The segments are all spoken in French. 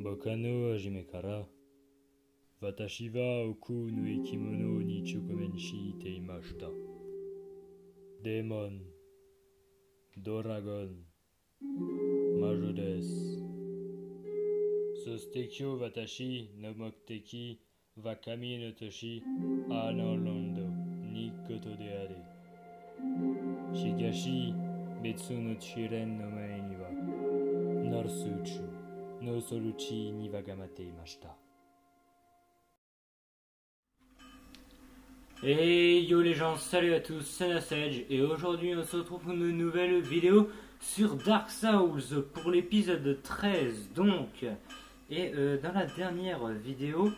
Bokano hajime kara, watashi wa oku no ikimono ni chukumenshi teimashita. Demon, Doragon, Majo desu. Sostekyo watashi no mokuteki wa kami no toshi ano londo ni koto de are. Shigashi betsu no chiren no mae ni wa Narusuchu no soruchi ni wa gamate imashita. Hey yo les gens, salut à tous, c'est Nasage et aujourd'hui on se retrouve pour une nouvelle vidéo sur Dark Souls pour l'épisode 13 donc. Et dans la dernière vidéo,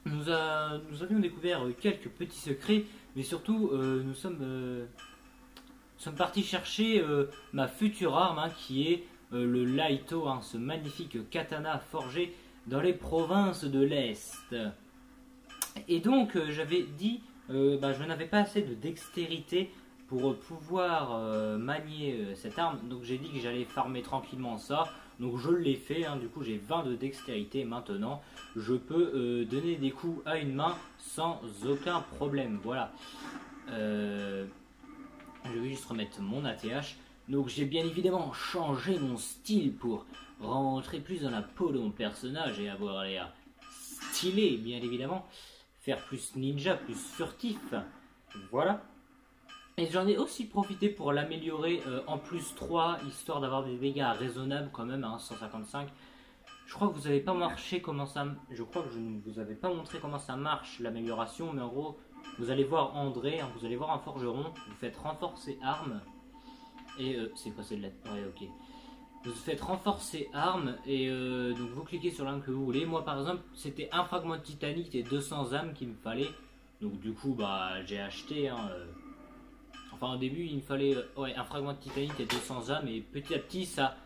nous avions découvert quelques petits secrets, mais surtout nous sommes partis chercher ma future arme qui est le Laito, ce magnifique katana forgé dans les provinces de l'Est. Et donc j'avais dit je n'avais pas assez de dextérité pour pouvoir manier cette arme, donc j'ai dit que j'allais farmer tranquillement ça, donc je l'ai fait, du coup j'ai 20 de dextérité maintenant, je peux donner des coups à une main sans aucun problème, voilà. Je vais juste remettre mon ATH, donc j'ai bien évidemment changé mon style pour rentrer plus dans la peau de mon personnage et avoir l'air stylé bien évidemment. Faire plus ninja, plus furtif, voilà. Et j'en ai aussi profité pour l'améliorer en plus 3, histoire d'avoir des dégâts raisonnables quand même, 155. Je crois que vous n'avez pas marché comment ça... Je crois que je ne vous avais pas montré comment ça marche l'amélioration, mais en gros, vous allez voir André, vous allez voir un forgeron, vous faites renforcer armes, et c'est quoi, c'est de la... Ouais, ok. Vous faites renforcer armes et donc vous cliquez sur l'arme que vous voulez. Moi par exemple c'était un fragment de titanite et 200 âmes qu'il me fallait. Donc du coup j'ai acheté. Enfin au début il me fallait un fragment de titanite et 200 âmes et petit à petit ça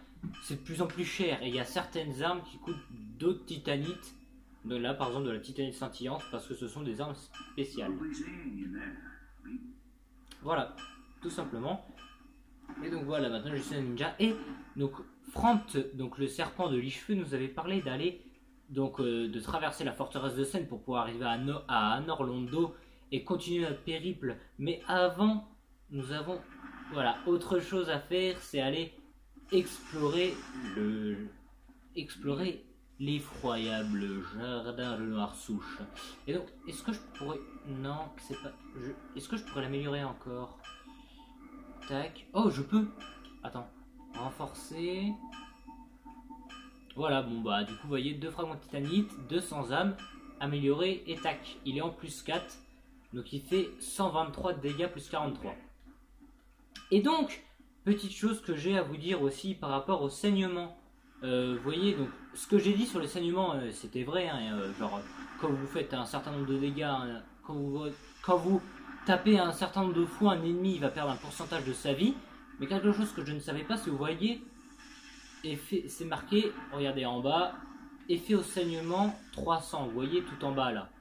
c'est de plus en plus cher. Et il y a certaines armes qui coûtent d'autres titanites. Donc là par exemple de la titanite scintillante parce que ce sont des armes spéciales. Voilà, tout simplement. Et donc voilà, maintenant je suis un ninja. Et donc Frant, donc le serpent de Lichefeu, nous avait parlé d'aller donc de traverser la forteresse de Seine pour pouvoir arriver à Anor Londo et continuer notre périple. Mais avant, nous avons autre chose à faire, c'est aller explorer l'effroyable jardin de Noir-Souche. Et donc, est-ce que je pourrais... Non, c'est pas... Est-ce que je pourrais l'améliorer encore? Tac. Oh, je peux. Attends. Renforcer. Voilà, bon du coup, vous voyez, 2 fragments de titanite, 200 âmes, amélioré et tac. Il est en plus 4. Donc il fait 123 de dégâts plus 43. Et donc, petite chose que j'ai à vous dire aussi par rapport au saignement. Vous voyez, donc, ce que j'ai dit sur le saignement, c'était vrai. Genre, quand vous faites un certain nombre de dégâts, quand vous taper un certain nombre de fois un ennemi, il va perdre un pourcentage de sa vie. Mais quelque chose que je ne savais pas, si vous voyez, c'est marqué, regardez en bas, effet au saignement 300, vous voyez tout en bas là.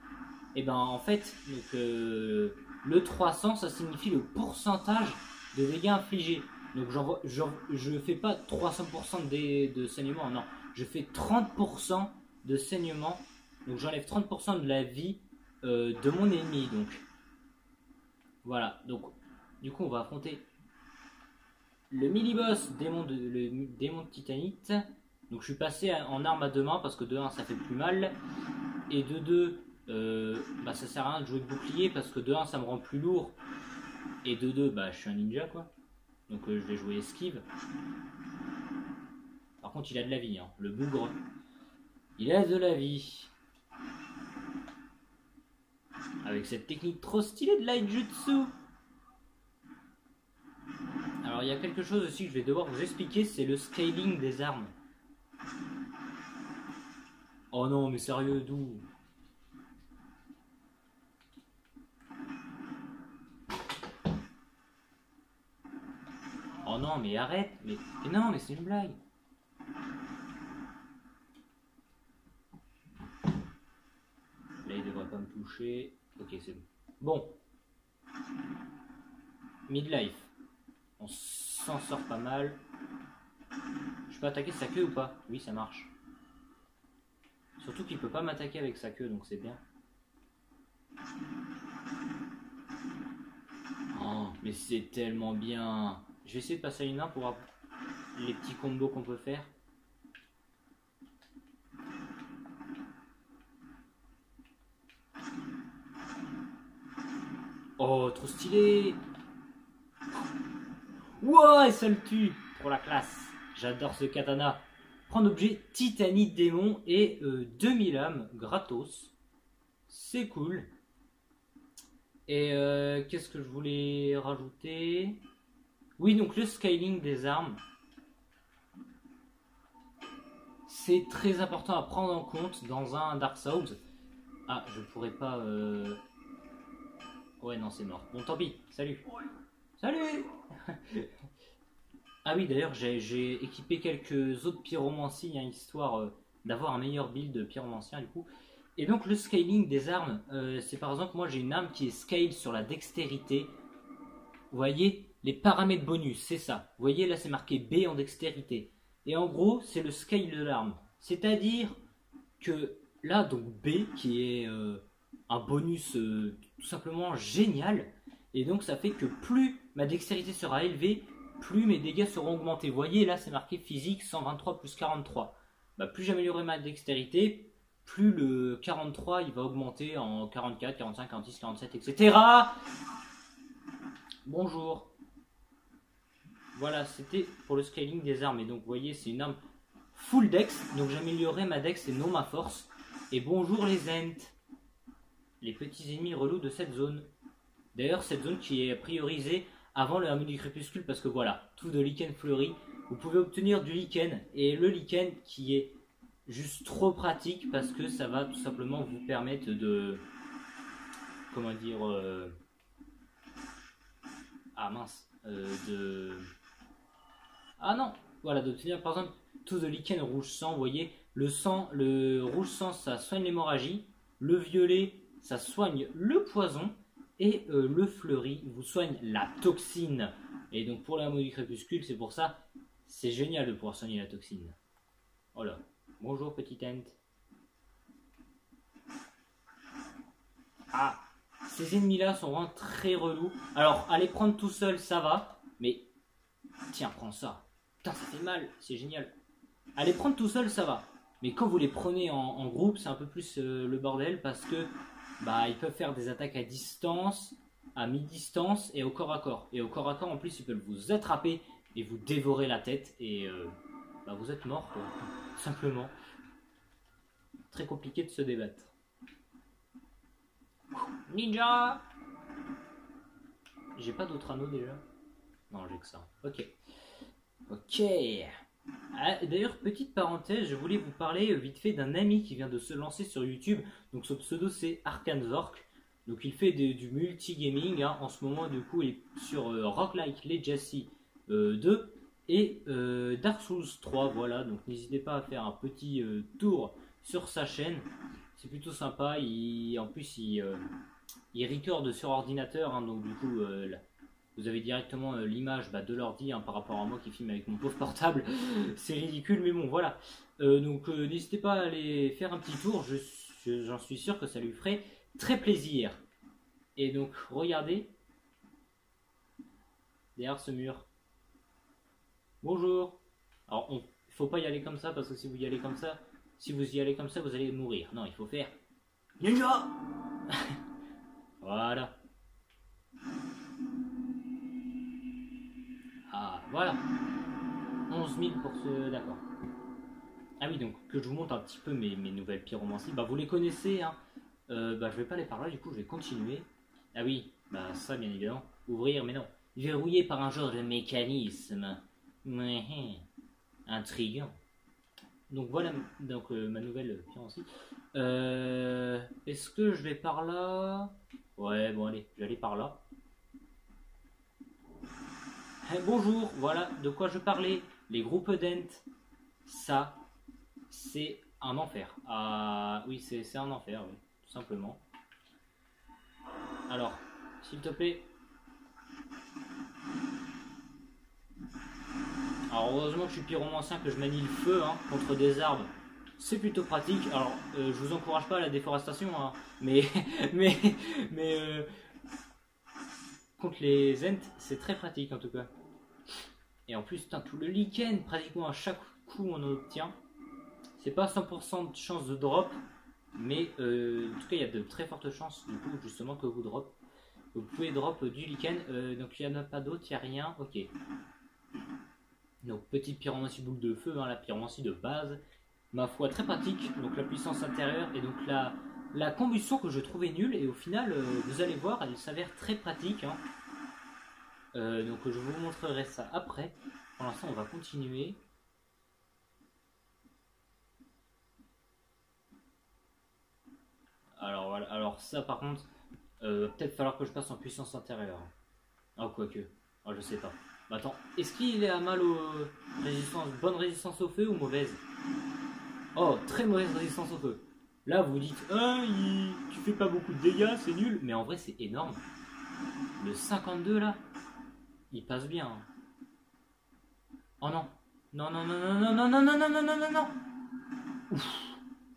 Et ben en fait, donc, le 300 ça signifie le pourcentage de dégâts infligés. Donc je fais pas 300% de saignement, non, je fais 30% de saignement. Donc j'enlève 30% de la vie de mon ennemi donc. Voilà, donc du coup on va affronter le mini-boss le démon de titanite. Donc je suis passé en arme à 2 mains parce que de 1 ça fait plus mal. Et de 2, ça sert à rien de jouer de bouclier parce que de 1 ça me rend plus lourd. Et de 2, je suis un ninja quoi. Donc je vais jouer esquive. Par contre il a de la vie, le bougre. Il a de la vie. Avec cette technique trop stylée de l'aijutsu. Alors il y a quelque chose aussi que je vais devoir vous expliquer, c'est le scaling des armes. Oh non mais sérieux, d'où? Oh non mais arrête, mais non mais c'est une blague. Là il devrait pas me toucher. Ok c'est bon. Bon. Midlife. On s'en sort pas mal. Je peux attaquer sa queue ou pas? Oui, ça marche. Surtout qu'il peut pas m'attaquer avec sa queue, donc c'est bien. Oh, mais c'est tellement bien. Je vais essayer de passer à une main pour voir les petits combos qu'on peut faire. Oh, trop stylé. Wow, et ça le tue pour la classe. J'adore ce katana. Prendre objet Titanite démon et 2000 âmes gratos. C'est cool. Et qu'est-ce que je voulais rajouter? Oui, donc le scaling des armes. C'est très important à prendre en compte dans un Dark Souls. Ah, je pourrais pas... Ouais, non, c'est mort. Bon, tant pis. Salut. Salut. Ah oui, d'ailleurs, j'ai équipé quelques autres pyromanciens, hein, histoire d'avoir un meilleur build de pyromancien, du coup. Et donc, le scaling des armes, c'est par exemple, moi, j'ai une arme qui est scale sur la dextérité. Vous voyez, les paramètres bonus, c'est ça. Vous voyez, là, c'est marqué B en dextérité. Et en gros, c'est le scale de l'arme. C'est-à-dire que là, donc B, qui est un bonus tout simplement génial. Et donc, ça fait que plus ma dextérité sera élevée, plus mes dégâts seront augmentés. Vous voyez, là, c'est marqué physique 123 plus 43. Bah, plus j'améliorerai ma dextérité, plus le 43, il va augmenter en 44, 45, 46, 47, etc. Bonjour. Voilà, c'était pour le scaling des armes. Et donc, vous voyez, c'est une arme full dex. Donc, j'améliorerai ma dex et non ma force. Et bonjour les Ents. Les petits ennemis relous de cette zone. D'ailleurs, cette zone qui est priorisée avant le hameau du crépuscule. Parce que voilà, tout de lichen fleuri. Vous pouvez obtenir du lichen. Et le lichen qui est juste trop pratique. Parce que ça va tout simplement vous permettre de... Comment dire... Ah mince. Ah non, voilà, d'obtenir par exemple tout de lichen rouge sang, vous voyez, le rouge sang ça soigne l'hémorragie, le violet ça soigne le poison, et le fleuri vous soigne la toxine. Et donc pour l'amour du crépuscule, c'est pour ça, c'est génial de pouvoir soigner la toxine. Voilà, bonjour petit Ent. Ah, ces ennemis là sont vraiment très relous. Alors, à les prendre tout seul ça va, mais tiens, prends ça. Putain, ça fait mal, c'est génial. À les prendre tout seul, ça va. Mais quand vous les prenez en groupe, c'est un peu plus le bordel parce que bah ils peuvent faire des attaques à distance, à mi-distance et au corps à corps. Et au corps à corps, en plus, ils peuvent vous attraper et vous dévorer la tête et bah, vous êtes mort, quoi. Simplement. Très compliqué de se débattre. Ninja! J'ai pas d'autres anneaux déjà? Non, j'ai que ça. Ok. Ok. Ah, d'ailleurs, petite parenthèse, je voulais vous parler vite fait d'un ami qui vient de se lancer sur YouTube. Donc son pseudo c'est Arkanzork. Donc il fait du multigaming. Hein. En ce moment, du coup, il est sur Rock Like Legacy 2 et Dark Souls 3. Voilà, donc n'hésitez pas à faire un petit tour sur sa chaîne. C'est plutôt sympa. En plus, il record sur ordinateur. Hein, donc du coup, vous avez directement l'image de l'ordi par rapport à moi qui filme avec mon pauvre portable. C'est ridicule, mais bon, voilà. Donc n'hésitez pas à aller faire un petit tour. J'en suis sûr que ça lui ferait très plaisir. Et donc, regardez. Derrière ce mur. Bonjour. Alors, il ne faut pas y aller comme ça, parce que si vous y allez comme ça, vous allez mourir. Non, il faut faire... Ninja. Voilà. Ah, voilà. 11 000 pour ce... D'accord. Ah oui, donc, que je vous montre un petit peu mes nouvelles pyromancies. Bah, vous les connaissez, hein. Bah, je vais pas les parler, du coup, je vais continuer. Ah oui, bah, ça, bien évidemment. Ouvrir, mais non. Verrouillé par un genre de mécanisme. Intriguant. Donc, voilà, donc, ma nouvelle pyromancie. Est-ce que je vais par là? Ouais, bon, allez, je vais aller par là. Bonjour, voilà de quoi je parlais. Les groupes d'Ent, ça, c'est un enfer. Ah, oui, c'est un enfer, oui, tout simplement. Alors, s'il te plaît. Alors, heureusement que je suis pyromancien, que je manie le feu contre des arbres. c'est plutôt pratique. Alors, je vous encourage pas à la déforestation, hein, mais, mais, mais contre les Ents, c'est très pratique en tout cas. Et en plus, putain, tout le lichen, pratiquement à chaque coup on en obtient. C'est pas 100% de chance de drop, mais en tout cas, il y a de très fortes chances du coup justement que vous drop. Vous pouvez drop du lichen, donc il n'y en a pas d'autre, il n'y a rien, ok. Donc petite pyromancie boule de feu, hein, la pyromancie de base, ma foi très pratique, donc la puissance intérieure et donc la combustion que je trouvais nulle et au final vous allez voir elle s'avère très pratique. Hein. Donc je vous montrerai ça après, pour l'instant on va continuer. Alors voilà, alors ça par contre, peut-être falloir que je passe en puissance intérieure. Ah quoique, ah, je sais pas. Bah attends, est-ce qu'il est à mal aux résistances, bonne résistance au feu ou mauvaise? Oh, très mauvaise résistance au feu. Là, vous vous dites, ah, tu fais pas beaucoup de dégâts, c'est nul. Mais en vrai, c'est énorme. Le 52 là, il passe bien. Hein. Oh non. Non, non, non, non, non, non, non, non, non, non, non, non. Ouf.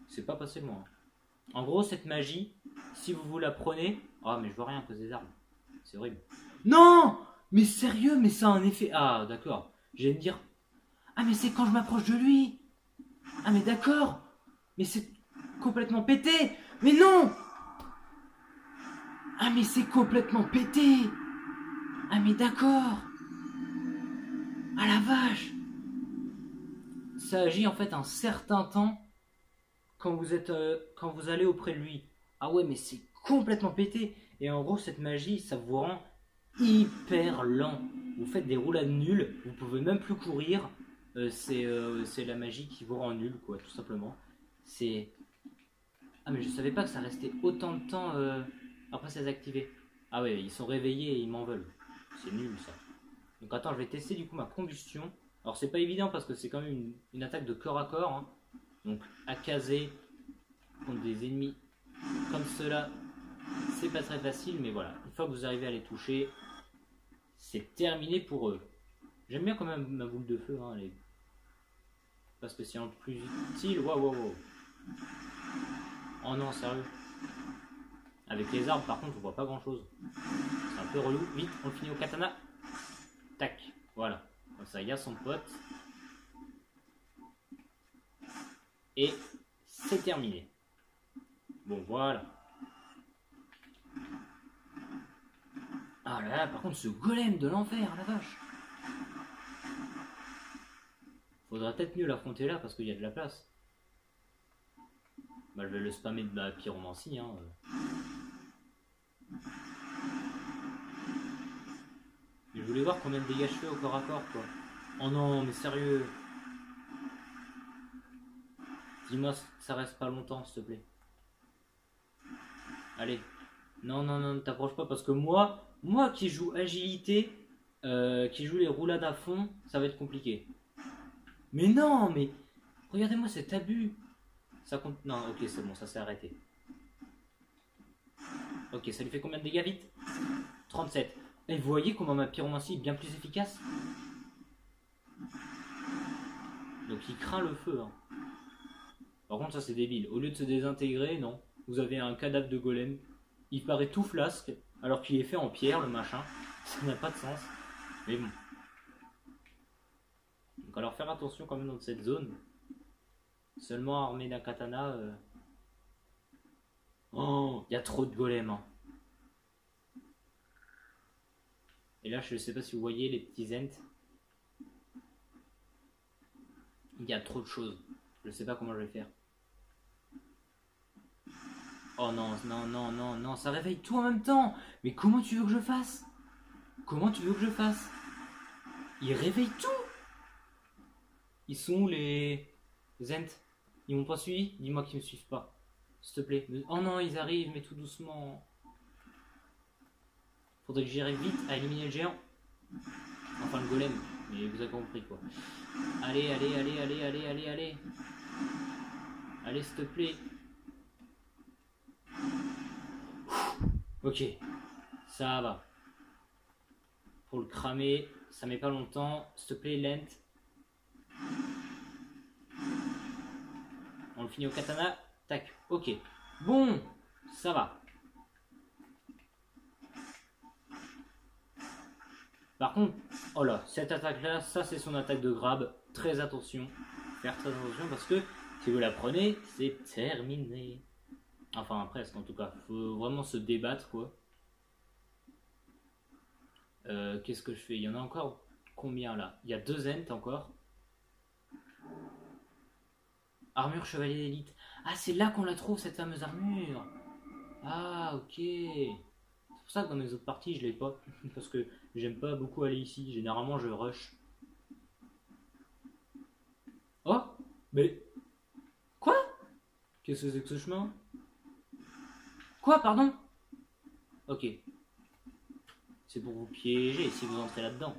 C'est pas passé moi. En gros, cette magie, si vous la prenez. Ah, mais je vois rien à cause des arbres. C'est horrible. Non! Mais sérieux, mais ça a un effet. Ah, d'accord. J'allais me dire. Ah, mais c'est quand je m'approche de lui. Ah, mais d'accord. Mais c'est complètement pété. Mais non! Ah, mais c'est complètement pété. Ah, mais d'accord. Ah, la vache. Ça agit en fait un certain temps quand vous allez auprès de lui. Ah ouais, mais c'est complètement pété. Et en gros, cette magie, ça vous rend hyper lent. Vous faites des roulades nulles, vous pouvez même plus courir. C'est la magie qui vous rend nul, quoi, tout simplement. C'est... Ah, mais je savais pas que ça restait autant de temps après ça activé. Ah ouais, ils sont réveillés et ils m'en veulent. C'est nul, ça. Donc attends, je vais tester du coup ma combustion. Alors c'est pas évident parce que c'est quand même une attaque de corps à corps. Hein. Donc à caser contre des ennemis comme cela, c'est pas très facile, mais voilà. Une fois que vous arrivez à les toucher, c'est terminé pour eux. J'aime bien quand même ma boule de feu, hein, elle est pas spécialement plus utile. Waouh, waouh, waouh. Oh non, sérieux. Avec les arbres, par contre, on voit pas grand chose. C'est un peu relou. Vite, on le finit au katana. Tac, voilà. Comme ça, il y a son pote. Et c'est terminé. Bon, voilà. Ah là là, par contre, ce golem de l'enfer, la vache. Faudra peut-être mieux l'affronter là parce qu'il y a de la place. Bah, je vais le spammer de ma pyromancie. Hein. Je voulais voir combien de dégâts je fais au corps à corps, quoi. Oh non, mais sérieux. Dis-moi, ça reste pas longtemps, s'il te plaît. Allez. Non, non, non, ne t'approche pas parce que moi qui joue agilité, qui joue les roulades à fond, ça va être compliqué. Mais non, mais regardez-moi cet abus. Ça compte. Non, ok, c'est bon, ça s'est arrêté. Ok, ça lui fait combien de dégâts vite? 37. Et vous voyez comment ma pyromancie est bien plus efficace? Donc il craint le feu. Hein. Par contre, ça c'est débile. Au lieu de se désintégrer, non. Vous avez un cadavre de golem. Il paraît tout flasque, alors qu'il est fait en pierre, le machin. Ça n'a pas de sens. Mais bon. Donc alors faire attention quand même dans cette zone. Seulement armé d'un katana. Oh, il y a trop de golems. Hein. Et là, je ne sais pas si vous voyez les petits ents. Il y a trop de choses. Je ne sais pas comment je vais faire. Oh non, non, non, non, non, ça réveille tout en même temps. Mais comment tu veux que je fasse? Comment tu veux que je fasse? Ils réveillent tout. Ils sont où les ents? Ils m'ont pas suivi? Dis-moi qu'ils me suivent pas. S'il te plaît. Oh non, ils arrivent, mais tout doucement. Faudrait que j'arrive vite à éliminer le géant. Enfin le golem. Mais vous avez compris quoi. Allez, allez, allez, allez, allez, allez, allez. Allez, s'il te plaît. Ok. Ça va. Pour le cramer, ça met pas longtemps. S'il te plaît, lent. On le finit au katana. Tac, ok. Bon, ça va. Par contre, oh là, cette attaque-là, ça c'est son attaque de grab. Très attention. Faire très attention parce que si vous la prenez, c'est terminé. Enfin, presque en tout cas. Faut vraiment se débattre, quoi. Qu'est-ce que je fais? Il y en a encore combien là? Il y a 2 ents encore. Armure chevalier d'élite. Ah, c'est là qu'on la trouve, cette fameuse armure. Ah, ok. C'est pour ça que dans mes autres parties, je l'ai pas. Parce que j'aime pas beaucoup aller ici. Généralement, je rush. Oh, mais... Quoi? Qu'est-ce que c'est que ce chemin? Quoi, pardon? Ok. C'est pour vous piéger si vous entrez là-dedans.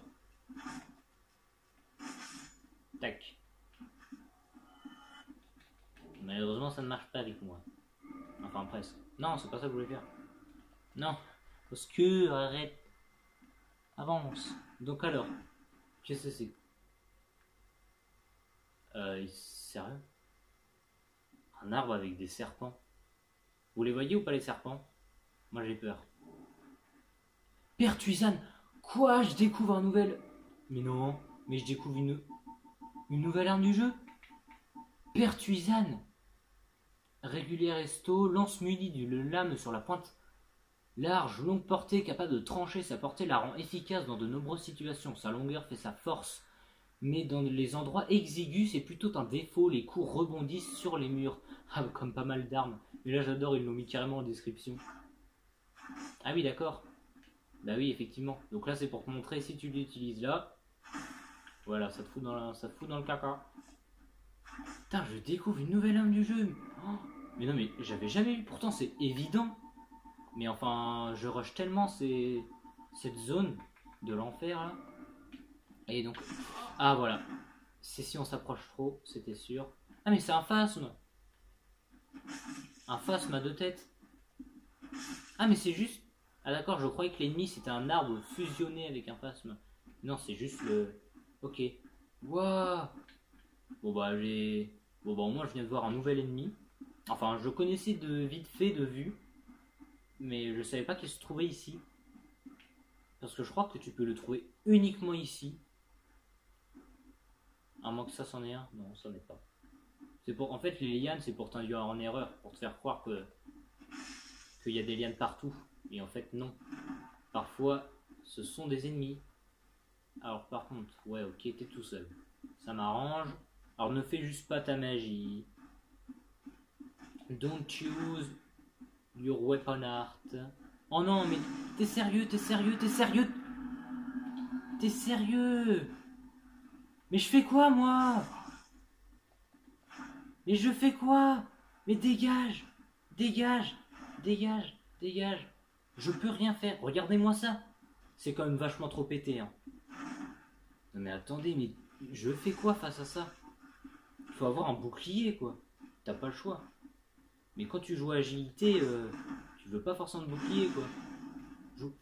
Tac. Malheureusement, ça ne marche pas avec moi. Enfin, presque. Non, c'est pas ça que je voulais faire. Non. Parce que, arrête. Avance. Donc alors, qu'est-ce que c'est? Sérieux? Un arbre avec des serpents. Vous les voyez ou pas les serpents? Moi j'ai peur. Pertuisane! Quoi? Je découvre un nouvel... Mais non, mais je découvre une nouvelle arme du jeu? Pertuisane! Régulière esto, lance munie d'une lame sur la pointe. Large, longue portée, capable de trancher, sa portée la rend efficace dans de nombreuses situations. Sa longueur fait sa force. Mais dans les endroits exigus, c'est plutôt un défaut. Les coups rebondissent sur les murs. Ah, comme pas mal d'armes. Mais là, j'adore, ils l'ont mis carrément en description. Ah oui, d'accord. Bah oui, effectivement. Donc là, c'est pour te montrer si tu l'utilises là. Voilà, ça te fout dans le caca. Putain, je découvre une nouvelle arme du jeu. Oh, mais non, mais j'avais jamais vu. Pourtant, c'est évident. Mais enfin, je rush tellement cette zone de l'enfer là. Et donc, ah voilà. C'est si on s'approche trop, c'était sûr. Ah mais c'est un phasme. Un phasme à 2 têtes. Ah mais c'est juste... Ah d'accord, je croyais que l'ennemi c'était un arbre fusionné avec un phasme. Non, c'est juste le... Ok. Waouh. Bon bah j'ai... Bon bah au moins je viens de voir un nouvel ennemi. Enfin, je connaissais de vite fait, de vue. Mais je savais pas qu'il se trouvait ici. Parce que je crois que tu peux le trouver uniquement ici. À moins que ça c'en est un. Non, ça n'est pas. C'est pour... En fait, les lianes, c'est pour t'induire en erreur. Pour te faire croire qu'il y a des lianes partout. Et en fait, non. Parfois, ce sont des ennemis. Alors par contre, ouais, ok, t'es tout seul. Ça m'arrange. Alors ne fais juste pas ta magie. Don't use your weapon art. Oh non, mais t'es sérieux, t'es sérieux, t'es sérieux. T'es sérieux. Mais je fais quoi, moi? Mais je fais quoi? Mais dégage. Dégage. Dégage. Dégage. Je peux rien faire. Regardez-moi ça. C'est quand même vachement trop pété, hein. Non mais attendez, mais je fais quoi face à ça? Il faut avoir un bouclier, quoi. T'as pas le choix. Mais quand tu joues à agilité, tu veux pas forcément de bouclier, quoi.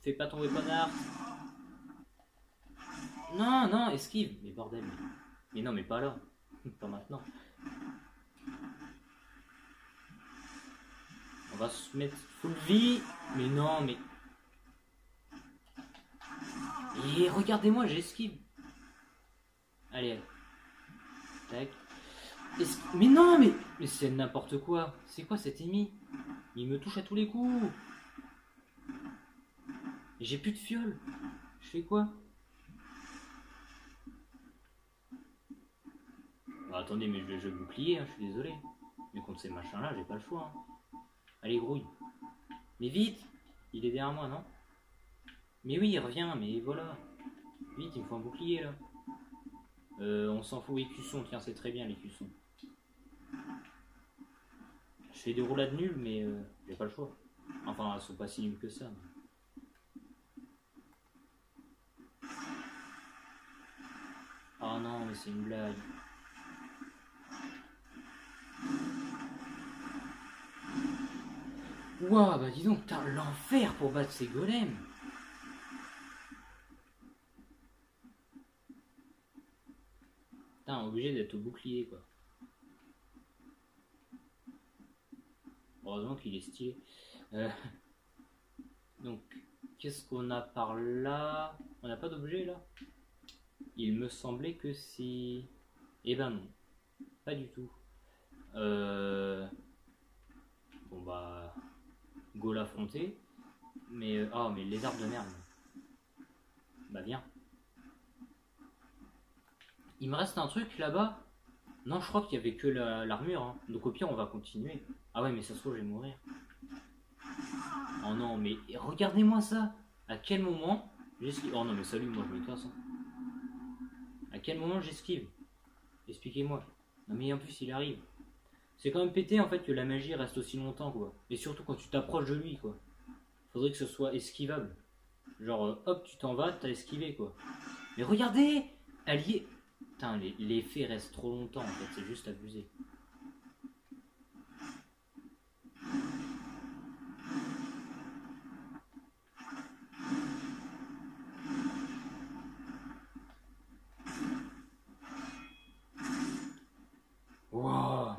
Fais pas ton weapon art. Non, non, esquive. Mais bordel. Mais non, mais pas là. Pas maintenant. On va se mettre full vie. Mais non, mais... Et regardez-moi, j'esquive. Allez, allez. Tac. Mais non, mais c'est n'importe quoi. C'est quoi cet ennemi? Il me touche à tous les coups. J'ai plus de fiole. Je fais quoi? Bon, attendez, mais je vais jouer bouclier, hein, je suis désolé. Mais contre ces machins-là, j'ai pas le choix. Hein. Allez, grouille. Mais vite. Il est derrière moi, non? Mais oui, il revient, mais voilà. Vite, il me faut un bouclier, là. On s'en fout, écusson, tiens, c'est très bien, l'écusson. Je fais des roulades nulles, mais j'ai pas le choix. Enfin, elles sont pas si nulles que ça. Oh non, mais c'est une blague. Ouah, bah dis donc, t'as l'enfer pour battre ces golems. Putain, obligé d'être au bouclier, quoi. Heureusement qu'il est stylé. Euh, donc, qu'est-ce qu'on a par là? On n'a pas d'objet là? Il me semblait que si... Eh ben non, pas du tout. Bon bah... Go l'affronter. Mais... Oh mais les arbres de merde. Bah viens. Il me reste un truc là-bas. Non, je crois qu'il y avait que l'armure. Hein. Donc au pire, on va continuer. Ah ouais, mais ça se trouve, je vais mourir. Oh non, mais regardez-moi ça. À quel moment j'esquive? Oh non, mais salut, moi je me casse. Hein. À quel moment j'esquive? Expliquez-moi. Non mais en plus, il arrive. C'est quand même pété en fait que la magie reste aussi longtemps, quoi. Et surtout quand tu t'approches de lui, quoi. Faudrait que ce soit esquivable. Genre, hop, tu t'en vas, t'as esquivé, quoi. Mais regardez! Allié. Putain, l'effet reste trop longtemps en fait, c'est juste abusé. Wow.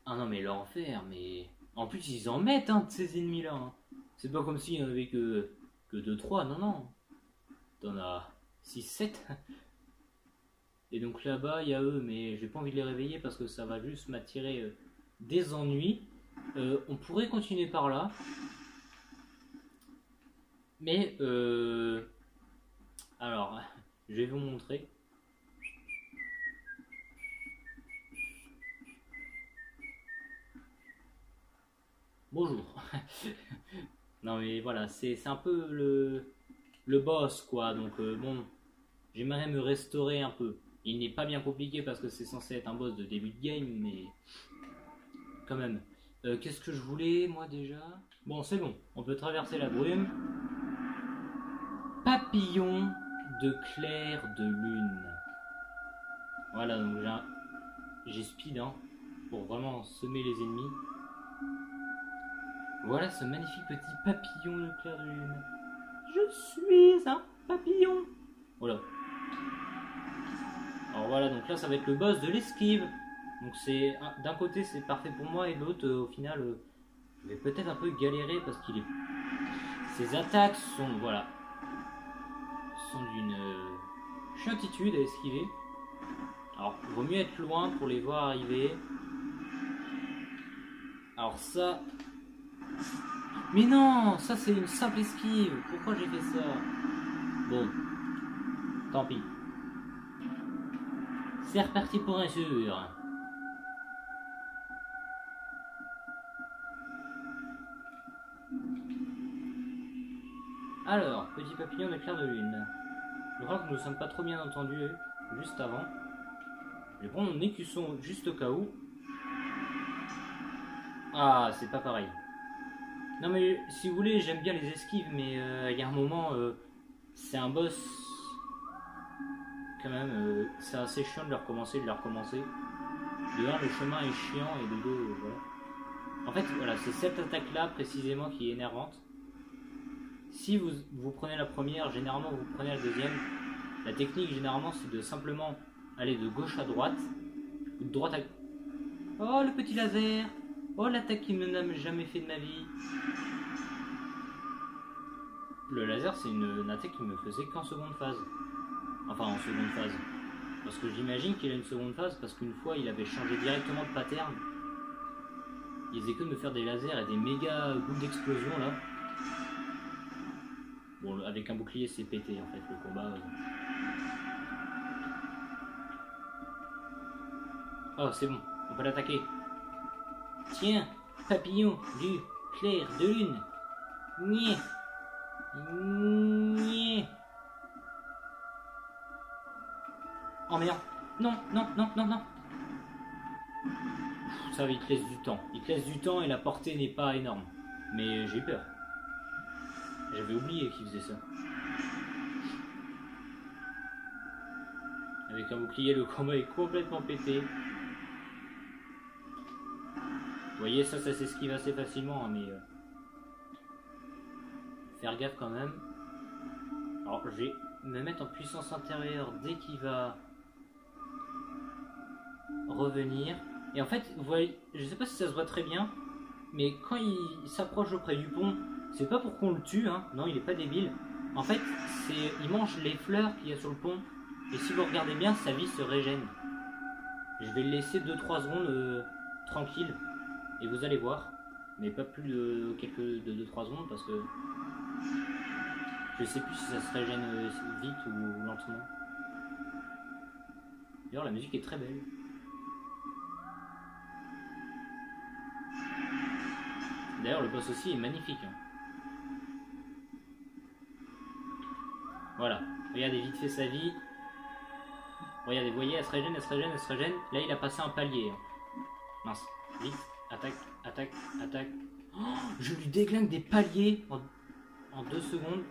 Ah non mais l'enfer, mais... En plus ils en mettent hein, de ces ennemis là. Hein. C'est pas comme s'il n'y en avait que 2-3, non non. T'en as 6-7. Et donc là-bas, il y a eux, mais j'ai pas envie de les réveiller parce que ça va juste m'attirer des ennuis. On pourrait continuer par là. Mais, alors, je vais vous montrer. Bonjour. Non mais voilà, c'est un peu le boss, quoi. Donc bon, j'aimerais me restaurer un peu. Il n'est pas bien compliqué parce que c'est censé être un boss de début de game, mais quand même. Qu'est-ce que je voulais, moi, déjà? Bon, c'est bon. On peut traverser la brume. Papillon de clair de lune. Voilà, donc j'ai speed, hein, pour vraiment semer les ennemis. Voilà ce magnifique petit papillon de clair de lune. Je suis un papillon. Voilà. Alors voilà, donc là ça va être le boss de l'esquive. Donc c'est d'un côté c'est parfait pour moi et de l'autre au final je vais peut-être un peu galérer parce qu'il est... Ses attaques sont voilà sont d'une chiantitude à esquiver. Alors il vaut mieux être loin pour les voir arriver. Alors ça... Mais non, ça c'est une simple esquive. Pourquoi j'ai fait ça? Bon, tant pis. C'est reparti pour un sûr. Alors, petit papillon de clair de lune. Je crois que nous ne sommes pas trop bien entendus juste avant. Je vais prendre mon écusson juste au cas où. Ah, c'est pas pareil. Non mais si vous voulez, j'aime bien les esquives, mais il y a un moment, c'est un boss. Quand même, c'est assez chiant de le recommencer, De un, le chemin est chiant, et de deux, voilà. En fait, voilà, c'est cette attaque-là précisément qui est énervante. Si vous prenez la première, généralement vous prenez la deuxième. La technique, généralement, c'est de simplement aller de gauche à droite, ou de droite à... Oh, le petit laser! Oh, l'attaque qui ne m'a jamais fait de ma vie! Le laser, c'est une attaque qui me faisait qu'en seconde phase. Enfin, en seconde phase. Parce que j'imagine qu'il a une seconde phase, parce qu'une fois, il avait changé directement de pattern. Il faisait que de me faire des lasers et des méga boules d'explosion, là. Bon, avec un bouclier, c'est pété, en fait, le combat. Oh, c'est bon, on peut l'attaquer. Tiens, papillon du clair de lune. Niais. Niais. Oh merde. Non, non, non, non, non. Ça va, il te laisse du temps. Il te laisse du temps et la portée n'est pas énorme. Mais j'ai eu peur. J'avais oublié qu'il faisait ça. Avec un bouclier, le combat est complètement pété. Vous voyez, ça s'esquive assez facilement, hein, mais... faire gaffe quand même. Alors, je vais me mettre en puissance intérieure dès qu'il va revenir. Et en fait, vous voyez, je sais pas si ça se voit très bien, mais quand il s'approche auprès du pont, c'est pas pour qu'on le tue, hein. Non, il est pas débile. En fait, il mange les fleurs qu'il y a sur le pont, et si vous regardez bien, sa vie se régène. Je vais le laisser 2-3 secondes tranquille, et vous allez voir, mais pas plus de 2-3 secondes, parce que je sais plus si ça se régène vite ou lentement. D'ailleurs, la musique est très belle. D'ailleurs, le boss aussi est magnifique. Hein. Voilà. Regardez vite fait sa vie. Regardez, vous voyez, elle se régène, elle se régène, elle se régène. Là, il a passé un palier. Hein. Mince. Vite. Attaque, attaque, attaque. Oh, je lui déglingue des paliers en 2 secondes.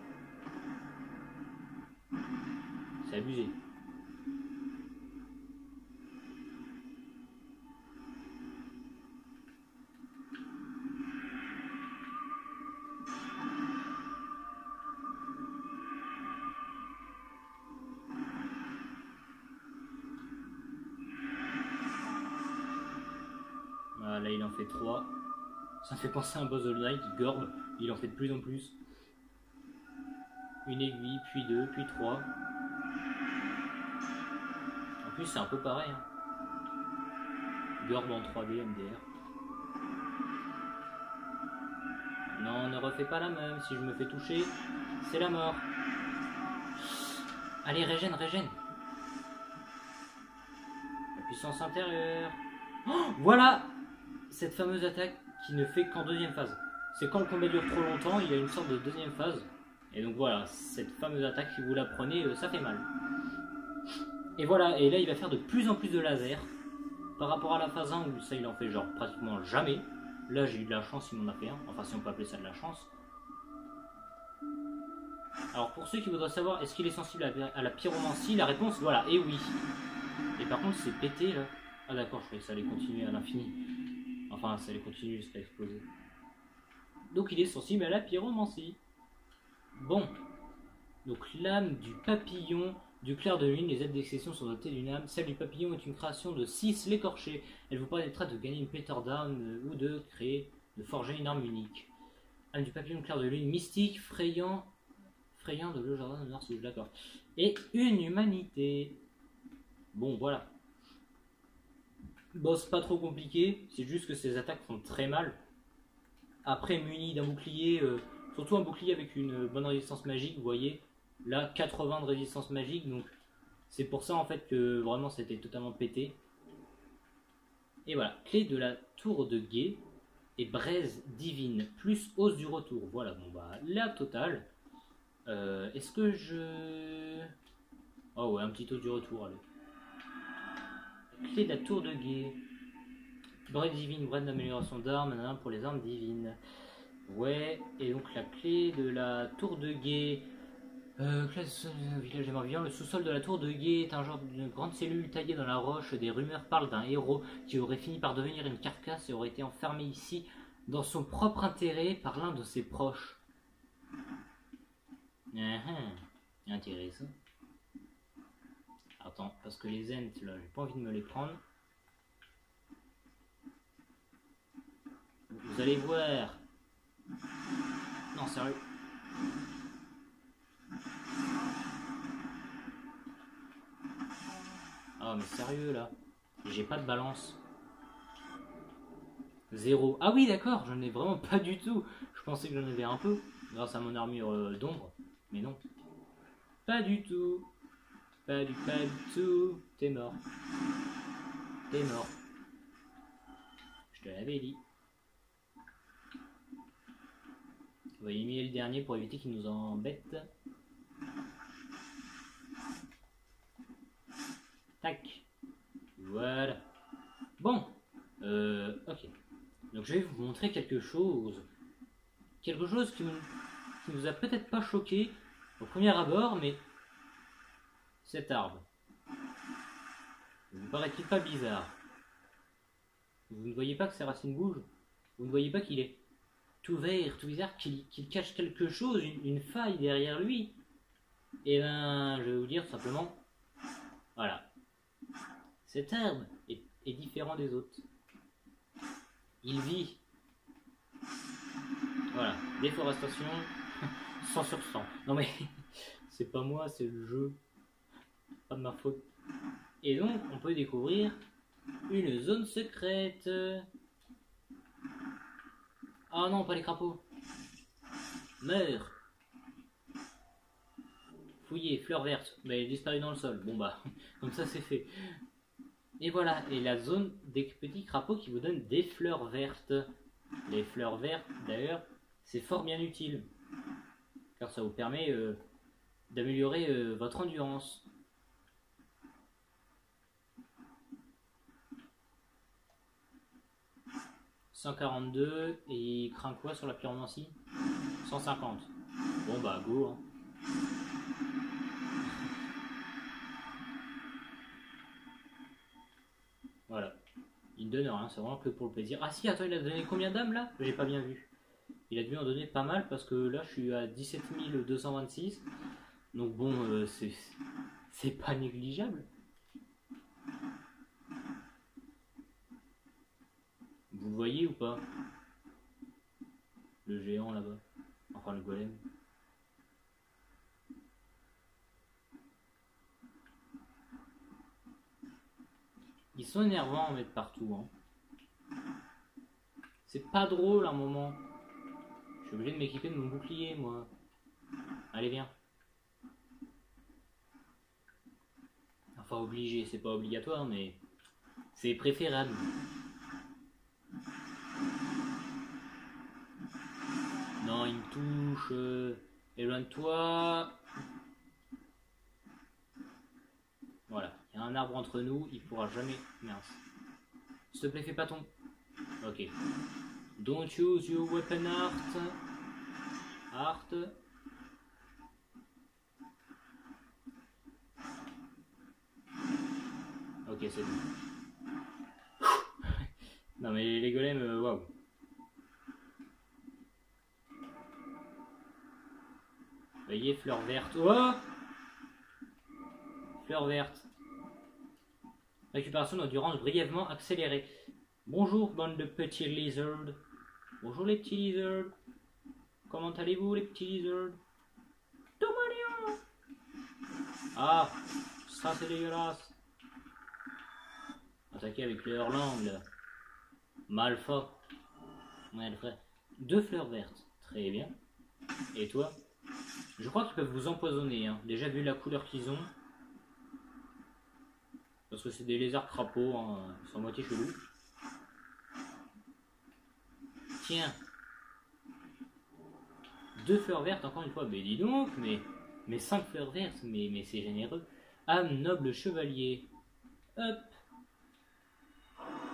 C'est abusé. Là il en fait 3. Ça me fait penser à un boss de Night, Gorb, il en fait de plus en plus. Une aiguille, puis 2, puis 3. En plus c'est un peu pareil. Hein. Gorb en 3D, MDR. Non, ne refais pas la même, si je me fais toucher, c'est la mort. Allez, régène, régène. La puissance intérieure. Oh, voilà cette fameuse attaque qui ne fait qu'en deuxième phase. C'est quand le combat dure trop longtemps, il y a une sorte de deuxième phase. Et donc voilà, cette fameuse attaque, si vous la prenez, ça fait mal. Et voilà, et là il va faire de plus en plus de lasers. Par rapport à la phase 1 où ça il en fait genre pratiquement jamais. Là j'ai eu de la chance, il m'en a fait un. Enfin si on peut appeler ça de la chance. Alors pour ceux qui voudraient savoir, est-ce qu'il est sensible à la pyromancie, la réponse voilà, et oui. Et par contre c'est pété là. Ah d'accord, je croyais que ça allait continuer à l'infini. Enfin, ça allait continuer jusqu'à exploser. Donc il est sensible à la pyromancie. Bon. Donc l'âme du papillon du clair de lune, les aides d'exception sont dotées d'une âme. Celle du papillon est une création de 6 l'écorché. Elle vous permettra de gagner une pléthore d'armes ou de forger une arme unique. Âme du papillon du clair de lune, mystique, frayant de le jardin de Narcisse, d'accord. Et une humanité. Bon, voilà. Boss pas trop compliqué, c'est juste que ses attaques font très mal. Après, muni d'un bouclier, surtout un bouclier avec une bonne résistance magique, vous voyez, là 80 de résistance magique, donc c'est pour ça en fait que vraiment c'était totalement pété. Et voilà, clé de la tour de guet et braise divine, plus hausse du retour. Voilà, bon bah la totale. Est-ce que je... Oh ouais, un petit hausse du retour, allez. Clé de la tour de guet. Braise divine, braise d'amélioration d'armes, pour les armes divines. Ouais, et donc la clé de la tour de guet. Classe village des morts vivants. Le sous-sol de la tour de guet est un genre de grande cellule taillée dans la roche. Des rumeurs parlent d'un héros qui aurait fini par devenir une carcasse et aurait été enfermé ici dans son propre intérêt par l'un de ses proches. Intéressant. Attends, parce que les ents là, j'ai pas envie de me les prendre. Vous allez voir. Non, sérieux. Ah, mais sérieux là. J'ai pas de balance. 0. Ah oui, d'accord, j'en ai vraiment pas du tout. Je pensais que j'en avais un peu, grâce à mon armure d'ombre. Mais non. Pas du tout. Pas du tout. T'es mort. T'es mort. Je te l'avais dit. On va éliminer le dernier pour éviter qu'il nous embête. Tac. Voilà. Bon. Ok. Donc je vais vous montrer quelque chose. Quelque chose qui nous a peut-être pas choqué au premier abord, mais cet arbre. Vous paraît-il pas bizarre? Vous ne voyez pas que ses racines bougent? Vous ne voyez pas qu'il est tout vert, tout bizarre, qu'il cache quelque chose, une faille derrière lui? Et ben, je vais vous dire simplement, voilà. Cet arbre est différent des autres. Il vit Voilà, déforestation, 100 sur 100. Non mais, c'est pas moi, c'est le jeu. Pas de ma faute. Et donc, on peut découvrir une zone secrète. Ah non, pas les crapauds. Meurs. Fouillez, fleur verte. Mais elle est disparue dans le sol. Bon bah, comme ça c'est fait. Et voilà, et la zone des petits crapauds qui vous donnent des fleurs vertes. Les fleurs vertes, d'ailleurs, c'est fort bien utile. Car ça vous permet d'améliorer votre endurance. « 142, et il craint quoi sur la pyromancie? 150. Bon bah, go, hein. Voilà. Il ne donne rien, c'est vraiment que pour le plaisir. Ah si, attends, il a donné combien d'âmes là? Je l'ai pas bien vu. Il a dû en donner pas mal parce que là je suis à 17 226. Donc bon, c'est pas négligeable. Vous le voyez ou pas? Le géant là-bas. Enfin le golem. Ils sont énervants à en mettre partout. Hein. C'est pas drôle à un moment. Je suis obligé de m'équiper de mon bouclier, moi. Allez, viens. Enfin, obligé, c'est pas obligatoire, mais c'est préférable. Non, il me touche. Éloigne-toi. Voilà, il y a un arbre entre nous, il pourra jamais... Mince. S'il te plaît, fais pas ton... Ok. Don't use your weapon art. Art. Ok, c'est bon. Non mais les golems, waouh. Voyez, fleur verte. Oh, fleur verte. Récupération d'endurance brièvement accélérée. Bonjour, bande de petits lizards. Bonjour les petits lizards. Comment allez-vous les petits lizards? Domanion. Ah, ça c'est dégueulasse. Attaquer avec leur langue là. Malfa. Ouais, le frère. 2 fleurs vertes. Très bien. Et toi? Je crois qu'ils peuvent vous empoisonner. Hein. Déjà vu la couleur qu'ils ont. Parce que c'est des lézards crapauds. Hein. Ils sont moitié chelous. Tiens. 2 fleurs vertes encore une fois. Mais dis donc. Mais 5 fleurs vertes. Mais c'est généreux. Âme noble chevalier. Hop.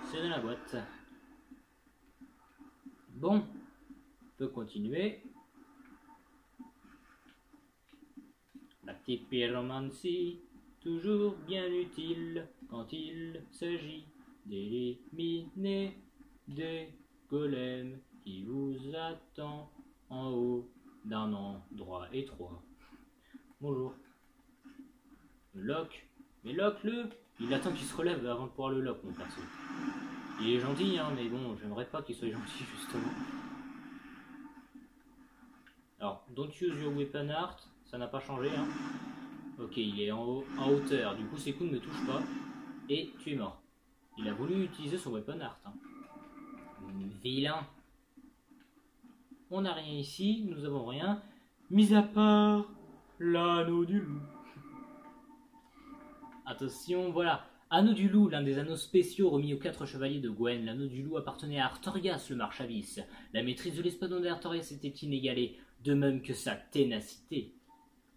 C'est dans la boîte. Bon. On peut continuer. La petite pyromancie, toujours bien utile quand il s'agit d'éliminer des golems qui vous attendent en haut d'un endroit étroit. Bonjour. Lock. Mais lock-le. Il attend qu'il se relève avant de pouvoir le lock, mon perso. Il est gentil, hein, mais bon, j'aimerais pas qu'il soit gentil, justement. Alors, don't use your weapon art. Ça n'a pas changé, hein. Ok, il est en haut, en hauteur. Du coup, ses coups ne me touchent pas. Et tu es mort. Il a voulu utiliser son weapon art. Hein. Vilain. On n'a rien ici. Nous avons rien. Mis à part l'anneau du loup. Attention, voilà. Anneau du loup, l'un des anneaux spéciaux remis aux 4 chevaliers de Gwen. L'anneau du loup appartenait à Artorias, le marchavis. La maîtrise de l'espadon d'Artorias était inégalée, de même que sa ténacité.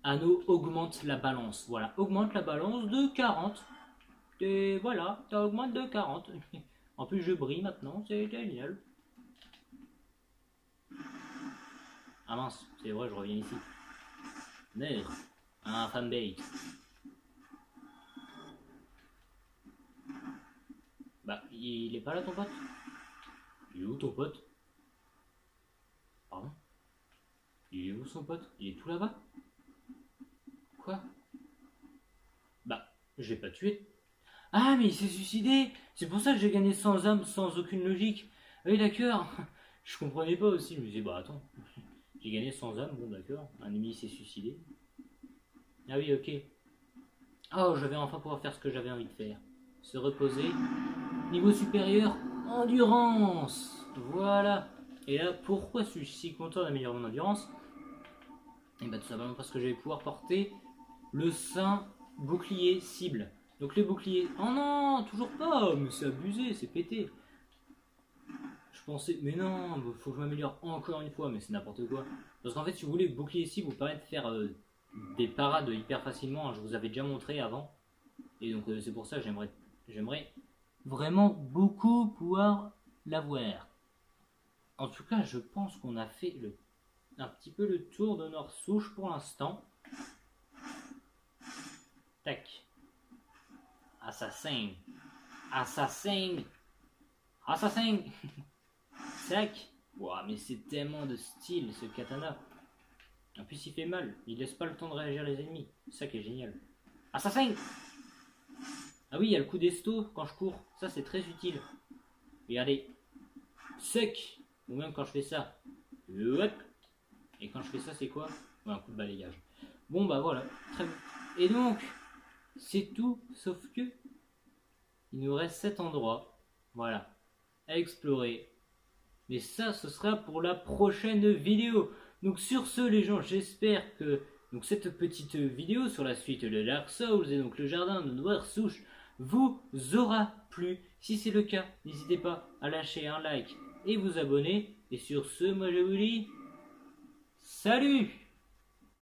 Anneau augmente la balance. Voilà, augmente la balance de 40. Et voilà, ça augmente de 40. En plus, je brille maintenant, c'est génial. Ah mince, c'est vrai, je reviens ici. Merde, un fanbait. Bah, il est pas là ton pote? Il est où ton pote? Pardon? Il est où son pote? Il est tout là-bas? Quoi? Bah, je l'ai pas tué. Ah, mais il s'est suicidé! C'est pour ça que j'ai gagné 100 âmes sans aucune logique. Oui, d'accord. Je comprenais pas aussi, je me disais, bah attends, j'ai gagné sans âme, bon d'accord, un ennemi s'est suicidé. Ah oui, ok. Oh, je vais enfin pouvoir faire ce que j'avais envie de faire. Se reposer. Niveau supérieur, endurance. Voilà. Et là, pourquoi suis-je si content d'améliorer mon endurance? Et bah tout simplement parce que je vais pouvoir porter le saint bouclier cible. Donc le bouclier... Oh non, toujours pas. Mais c'est abusé, c'est pété. Je pensais, mais non, faut que je m'améliore encore une fois, mais c'est n'importe quoi. Parce qu'en fait, si vous voulez, le bouclier cible vous permet de faire des parades hyper facilement. Hein, je vous avais déjà montré avant. Et donc c'est pour ça que j'aimerais vraiment beaucoup pouvoir l'avoir. En tout cas, je pense qu'on a fait un petit peu le tour de notre souche pour l'instant. Tac. Assassin. Assassin. Assassin. Tac. Wow, mais c'est tellement de style ce katana. En plus, il fait mal. Il laisse pas le temps de réagir les ennemis. C'est ça qui est génial. Assassin. Ah oui, il y a le coup d'esto quand je cours. Ça, c'est très utile. Regardez. Sec. Ou même quand je fais ça. Et quand je fais ça, c'est quoi? Ouais, un coup de balayage. Bon, bah voilà. Très bien. Et donc, c'est tout. Sauf que il nous reste 7 endroits. Voilà. À explorer. Mais ça, ce sera pour la prochaine vidéo. Donc sur ce, les gens, j'espère que donc, cette petite vidéo sur la suite de Dark Souls et donc le jardin de Noire Souche vous aura plu. Si c'est le cas, n'hésitez pas à lâcher un like et vous abonner. Et sur ce, moi je vous dis salut!